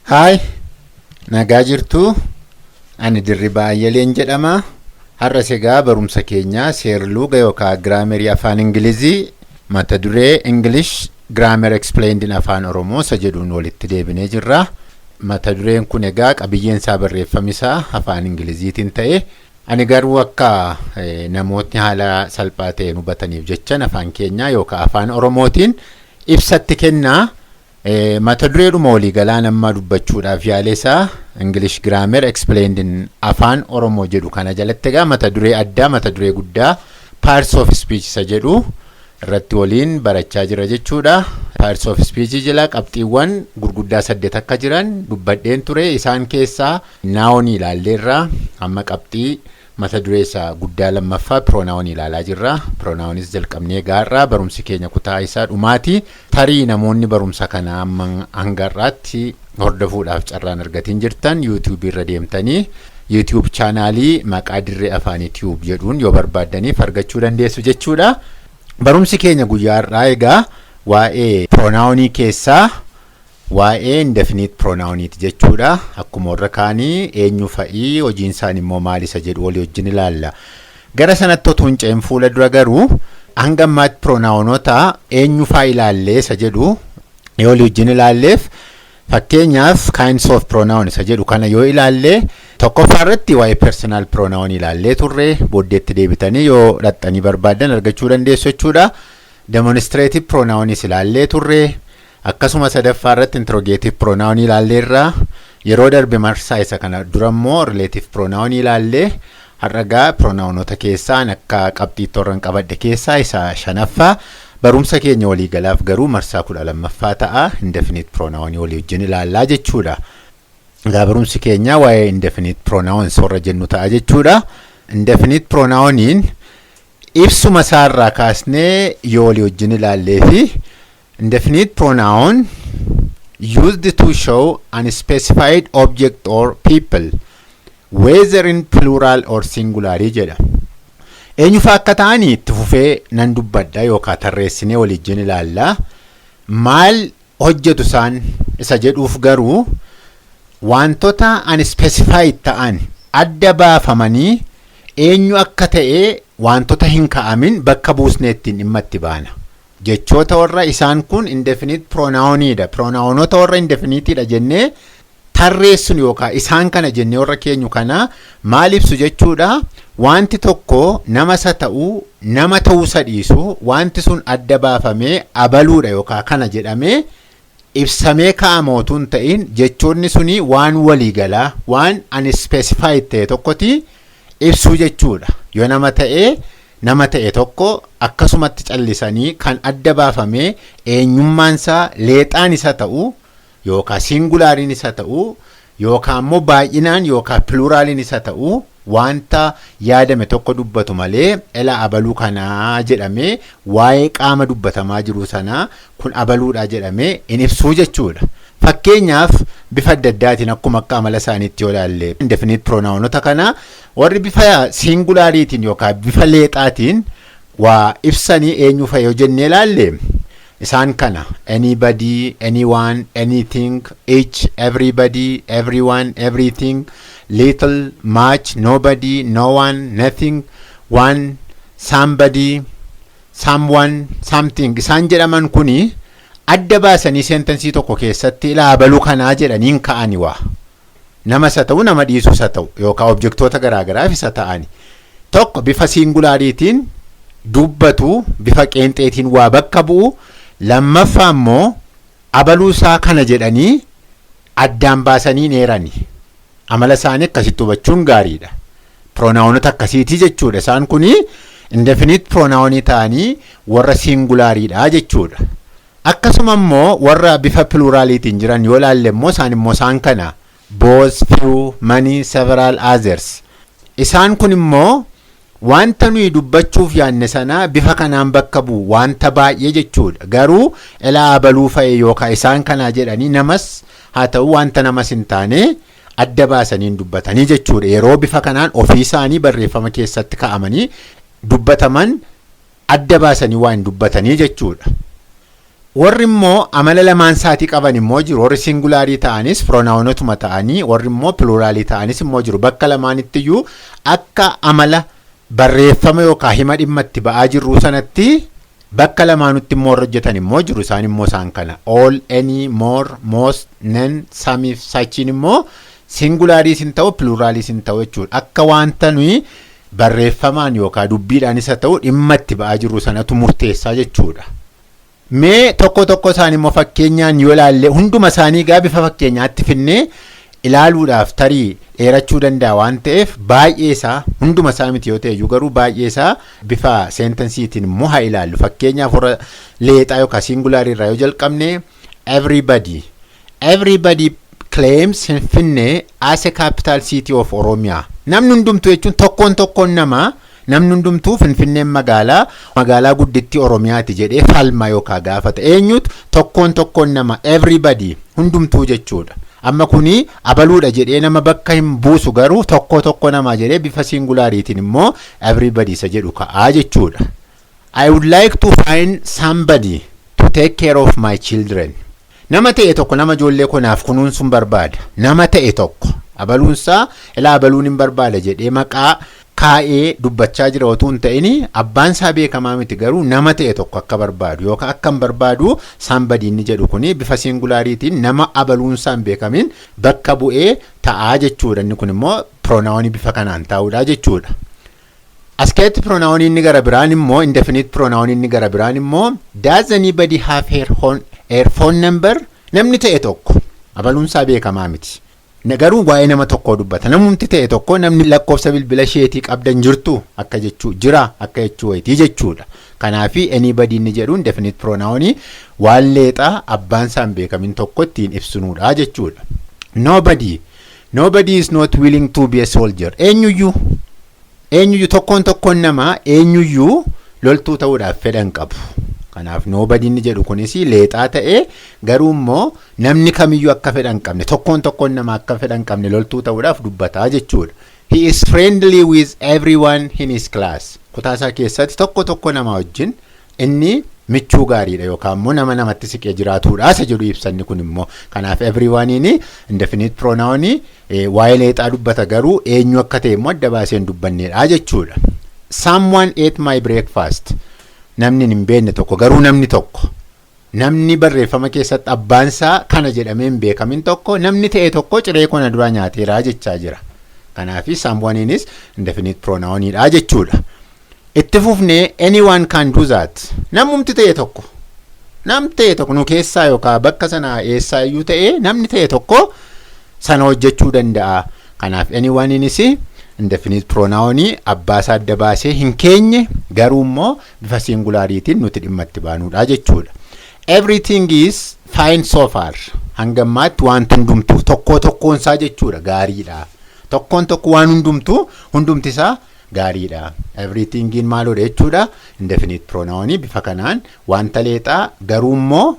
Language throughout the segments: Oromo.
Hi, nagaa jirtu. Ani Dirribaa Ayyaleen jedhama. Har'a segaa barumsa keenya seerluuga yookaan giraamerii afaan Ingilizii mata duree English Grammar Explained in afaan Oromoo isa jedhuun walitti deebinee jirra. Mata dureen kun egaa qabiyyeen isaa barreeffamni isaa afaan Ingiliziitiin ta'e. Ani garuu akka namootni haala salphaa ta'een hubataniif jechan afaan keenya yookaan afaan Oromootiin ibsatti kennaa. Mata dureedhuma walii galaan amma dubbachuudhaaf yaaleessaa English Grammar Explained in afaan Oromoo jedhu kana jalatti egaa mata duree addaa mata duree guddaa Parts of Speech isa jedhu irratti waliin barachaa jira jechuudha. Parts of Speech jala qabxiiwwan gurguddaa 8 akka jiran dubbadheen ture. Isaan keessaa noun ilaalleerra amma qabxii mata duree isaa guddaa lammaffaa pronoun ilaalaa jirra. Pronounis jalqabnee gaarraa barumsi keenya kutaa isaa dhumaati. Tarii namoonni barumsa kana amma hangarraatti hordofuudhaaf carraan argatiin jirtan YouTube irra deemtanii YouTube chaanaalii maqaa dirree afaan YouTube jedhuun yoo barbaaddaniif argachuu dandeessu jechuudha. Barumsi keenya guyyaa har'aa egaa waa'ee pronounii keessaa waa'ee indefinite pronouniti jechuudha. Akkuma warra kaanii eenyu fa'ii hojiin isaan immoo maal isa jedhu walii wajjin ilaalla. Gara sanatti otoo hin ce'in fuula dura garuu hanga ammaatti pronounota eenyu fa'aa ilaallee isa jedhu yoo walii wajjin ilaalleef fakkeenyaaf kinds of pronoun isa jedhu kana yoo ilaallee tokkoffaa irratti waa'ee personal pronoun ilaallee turre booddeetti deebitanii yoo dhaxxanii barbaadan argachuu dandeessu jechuudha. Demonstrative pronouns ilaallee turre. Akkasuma sadaffaa irratti interrogative pronoun ilaalleerra. Yeroo darbe marsaa isa kana durammoo relative pronoun ilaallee har'agaa pronounota keessaa akka qabxii torran qabadde keessaa isa shanaffaa barumsa keenya walii galaaf garuu marsaa 12ffaa ta'a indefinite pronoun walii wajjin ilaallaa jechuudha. Egaa barumsi keenya waa'ee indefinite pronouns warra jennu ta'a jechuudha. Indefinite pronouniin ibsuma isaarraa kaasnee yoo walii wajjin ilaallee fi indefinite pronoun used to show unspecified object or people whether in plural or singular jedha. Eenyufa akka ta'anii itti fufee nan dubbadda yookaan tarreessinee waliin ilaalla. Maal hojjetu isaan isa jedhuuf garuu wantoota unspecified ta'an adda baafamanii eenyu akka ta'e wantoota hin ka'amin bakka buusneettiin dhimma itti baana. Jechoota warra isaan kun indefinite pronounidha. Pronounota warra indefiniteedha jennee tarreessun yookaan isaan kana jennee warra keenyu kana maal ibsu jechuudha. Wanti tokko nama isa ta'uu nama ta'uu isa dhiisu wanti sun adda baafamee abaluudha yookaan kana jedhamee ibsamee kaa'amootuun ta'in jechoonni suni waan waliigalaa waan unspecified ta'e tokkoti ibsuu jechuudha. Yoo nama ta'e tokko akkasumatti callisanii kan adda baafamee eenyummaan isaa leexaan isa ta'uu yookaan singulaariin isa ta'uu yookaan immoo baay'inaan yookaan pluraaliin isa ta'uu wanta yaadame tokko dubbatu malee ela abaluu kanaa jedhamee waa'ee qaama dubbatamaa jiru sanaa kun abaluudha jedhamee in ibsuu jechuudha. Fakkeenyaaf bifa adda addaatiin akkuma akka amala isaaniitti yoo ilaalle indefinite pronounota kana warri bifa singulaariitiin yookaan bifa leexaatiin waa ibsanii eenyu fa'a yoo jennee ilaalle isaan kana anybody, anyone, anything, each, everybody, everyone, everything, little, much, nobody, no one, nothing, one, somebody, someone, something isaan jedhaman kuni adda baasanii seentensii tokko keessatti ilaabaluu kanaa jedhaniin ka'ani waa. Nama isa ta'u nama dhiisuu isa ta'u yookaan objektoota garaagaraaf isa ta'ani. Tokko bifa singulaariitiin dubbatu bifa qeenxeetiin waa bakka bu'u. Lammaffaa immoo abaluu isaa kana jedhanii addaan baasanii neerani. Amala isaanii akkasitti hubachuun gaariidha. Pronounota akkasiitii jechuudha. Isaan kuni indefinite pronounii ta'anii warra singulaariidha jechuudha. Akkasuma immoo warra bifa pluraliitiin jiran yoo ilaalle immoo isaan kana both, few, many, several, others. Isaan kun immoo wanta nuyi dubbachuuf yaanne sana bifa kanaan bakka bu'u wanta baay'ee jechuudha. Garuu elaa abaluu fa'e yookaan isaan kana jedhanii namas haa ta'u wanta namas hin taane adda baasanii dubbatanii jechuudha. Yeroo bifa kanaan ofii isaanii barreeffama keessatti kaa'amanii dubbataman adda baasanii waan dubbatanii jechuudha. Warri immoo amala lamaan saatii qaban immoo jiru. Warri singulaarii ta'anis pronaawunotuma ta'anii, warri immoo pluraalii ta'anis immoo jiru. Bakka lamaanittiyuu akka amala barreeffama yookaan hima dhimma itti ba'aa jirru sanatti bakka lamaanutti immoo hojjetan immoo jiru. Isaan immoo isaan kana all, any, more, most, none, some, sachiin immoo singulaariis hin ta'u pluraaliis hin ta'u jechuudha. Akka wanta nuyi barreeffamaan yookaan dubbiidhaan isa ta'u dhimma itti ba'aa jirru sanatu murteessaa jechuudha. Mee tokko isaanii immoo fakkeenyaan yoo ilaalle hunduma isaanii gaa bifa fakkeenyaatti finnee ilaaluudhaaf tarii dheerachuu danda'a waan ta'eef baay'ee isaa hunduma isaa miti yoo ta'e garuu baay'ee isaa bifa seentensiitiin immoo haa ilaallu. Fakkeenyaaf warra leexaa yookaan singulaarii irraa yoo jalqabne everybody claims Finfinnee as a capital city of Oromiyaa. Namni hundumtuu jechuun tokkoon namaa namni hundumtuu Finfinneen magaalaa guddittii Oromiyaati jedhee falma yookaan gaafata. Eenyutu tokkoon nama everybody hundumtuu jechuudha. Amma kuni abaluudha jedhee nama bakka hin buusu garuu tokko namaa jedhee bifa singulaariitiin immoo everybody isa jedhu ka'aa jechuudha. I would like to find somebody to take care of my children. Nama ta'e tokko nama ijoollee konaaf kunuunsuun barbaada. Nama ta'e tokko abaluunsaa ilaa abaluun hin barbaada jedhee maqaa kaa'ee dubbachaa jira otoo hin ta'in abbaan isaa beekamaa miti garuu nama ta'e tokko akka barbaadu yookaan akka hin barbaadu somebody inni jedhu kuni bifa singulaariitiin nama abaluunsaa hin beekamin bakka bu'ee ta'aa jechuudha. Inni kun immoo pronaawunii bifa kanaan taa'uudha jechuudha. As keessatti pronaawunii inni gara biraan immoo indefinite pronaawunii inni gara biraan immoo does anybody have her phone number? Namni ta'e tokko abaluunsaa beekamaa miti. Garuu waa'ee nama tokkoo dubbata. Namumti ta'e tokko namni lakkoofsa bilbila isheetii qabdan jirtu akka jechuu jira akka jechuu wayitii jechuudha. Kanaafi anybody inni jedhu indefinite pronaawunii waan leexaa abbaan isaa hin beekamin tokko ittiin ibsinuudha jechuudha. Nobody is not willing to be a soldier. Eenyuyyuu tokkoon namaa eenyuyyuu loltuu ta'uudhaaf fedhan qabu. Kanaaf nobody inni jedhu kunis leexaa ta'ee garuu immoo namni kamiyyuu akka fedhan qabne tokkoon nama akka fedhan qabne loltuu ta'uudhaaf dubbataa jechuudha. He is friendly with everyone in his class. Kutaasaa keessatti tokko nama wajjin inni michuu gaariidha yookaan immoo namatti siqee jiraatuudha isa jedhu ibsanni kun immoo. Kanaaf everyone inni indefinite pronaawunii waa'ee leexaa dubbata garuu eenyu akka ta'e immoo adda baasee hin dubbanneedha jechuudha. Someone ate my breakfast. Namni hin beekne tokko garuu namni barreeffama keessatti abbaansaa kana jedhamee hin beekamin tokko namni ta'e tokko ciree kana dura nyaateeraa jechaa jira. Kanaafi someoneinis indefinite pronaawuniidha jechuudha. Itti fufnee anyone can do that. Namumti ta'e tokko nu keessaa yookaan bakka sana eessaa iyyuu ta'e namni ta'e tokko sana hojjechuu danda'a. Kanaaf anyone'inis indefinite pronaawunii abbaasaa adda baasee hin keenye garuu immoo bifa singulaariitiin nuti dhimma itti baanuudha jechuudha. Everything is fine so far. Hangammaatti waan hundumtuu tokkoonsaa jechuudha gaariidha. Tokkoon waan hundumti isaa gaariidha. Everything in maaloodha jechuudha. Indefinite pronaawunii bifa kanaan wanta leexaa garuu immoo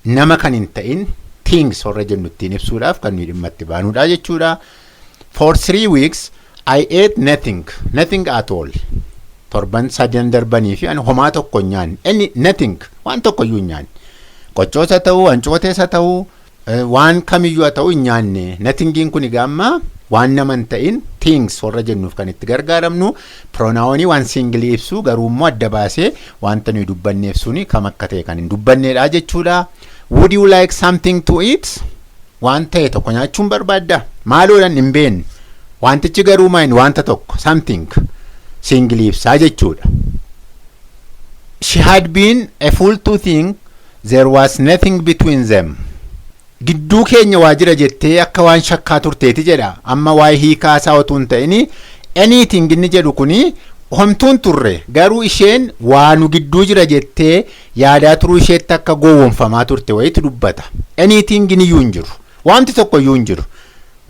nama kan hin ta'in things warra jennu ittiin ibsuudhaaf kan nuyi dhimma itti baanuudha jechuudha. For 3 weeks I ate nothing at all. Torban 3 darbanii fi ani homaa tokko nyaanne. Nothing waan tokko iyyuu nyaanne. Qoccoosa ta'uu, hancooteessa ta'uu, waan kamiyyuu ta'uu nyaanne. Nothingiin kun gaamma waan nama hin ta'in things warra jennuuf kan itti gargaaramnu pronaawunii waan singilii ibsu garuu immoo adda baasee wanta nuyi dubbanneef suni kam akka ta'e kan hin dubbanneedha jechuudha. Would you like something to eat? Waan ta'e tokko nyaachuun barbaadda? Maaloodhaan hin beekne. Wantichi garuu maayini wanta tokko something singilii ibsaa jechuudha. She had been a fool to think there was nothing between them. Gidduu keenya waajira jettee akka waan shakkaa turteeti jedha. Amma waa'ee hiikaasaa otoo hin ta'in anything inni jedhu kuni homtuun turre garuu isheen waanu gidduu jira jettee yaadaa turuu isheetti akka gowwoomfamaa turte wayitu dubbata. Anything inni iyyuu hin jiru. Wanti tokko iyyuu hin jiru.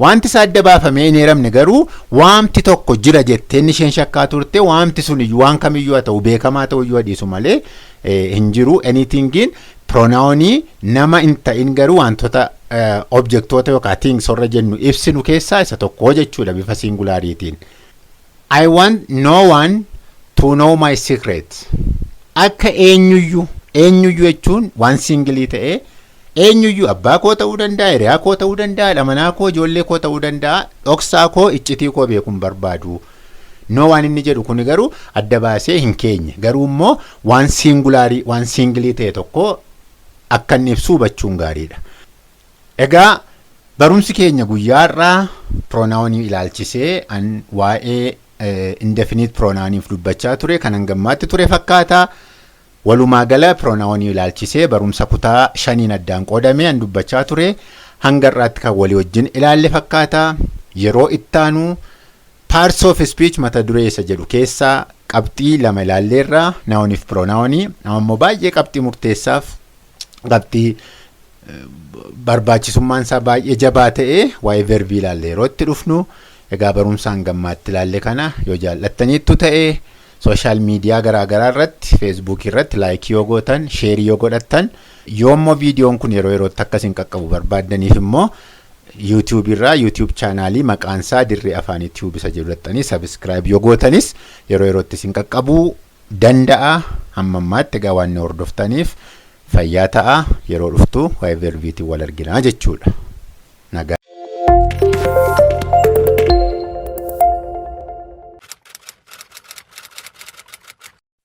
Wanti isaa adda baafamee hin eeramne garuu waamti tokko jira jettee isheen shakkaa turte waamti sun iyyuu waan kamiyyuu haa ta'u beekamaa ta'u iyyuu adiisu malee hin jiru. Anythingin pronaawunii nama hin ta'in garuu wantoota objektoota yookaan things warra jennu ibsinu keessaa isa tokko jechuudha bifa singulaariitiin. I want no one to know my secret. akka eenyuyyuu jechuun waan singilii ta'ee eenyuyyuu abbaa koo ta'uu danda'a, hiriyaa koo ta'uu danda'a, dhamanaa koo, ijoollee koo ta'uu danda'a, dhoksaa koo, iccitii koo beekuun barbaadu. No waan inni jedhu kun garuu adda baasee hin keenye. Garuu immoo waan singulaarii, waan singilii ta'e tokko akka inni ibsu hubachuun gaariidha. Egaa barumsi keenya guyyaarraa pronaawunii ilaalchisee waa'ee indefinite pronaawuniif dubbachaa ture, kan hangammaatti ture fakkaata. Walumaa gala pronaawunii ilaalchisee barumsa kutaa 5 addaan qoodamee an dubbachaa ture. Hanga irraatti kan walii wajjin ilaalle fakkaata. Yeroo ittaanu parts of speech mata duree isa jedhu keessaa qabxii 2 ilaalleerra, naawuniif pronaawunii. Ammoo baay'ee qabxii murteessaaf qabxii barbaachisummaan isaa baay'ee jabaa ta'e waa'ee verbii ilaalle yeroo itti dhufnu. Egaa barumsa hangammaatti ilaalle kana yoo jaallattaniittu ta'e social media garaagaraa irratti, Facebook irratti like yoo gootan, share yoo godhattan, yoommoo viidiyoon kun yeroo yerootti akkasiin qaqqabu barbaaddaniif immoo YouTube irraa YouTube chaanaalii maqaan isaa Dirree Afaan YouTube isa jedhattanii subscribe yoo gootanis yeroo yerootti isin qaqqabuu danda'a. Hammammaatti egaa waan hordoftaniif fayyaa ta'a. Yeroo dhuftu waa'ee verbiitiin wal arginaa jechuudha. Nagaa.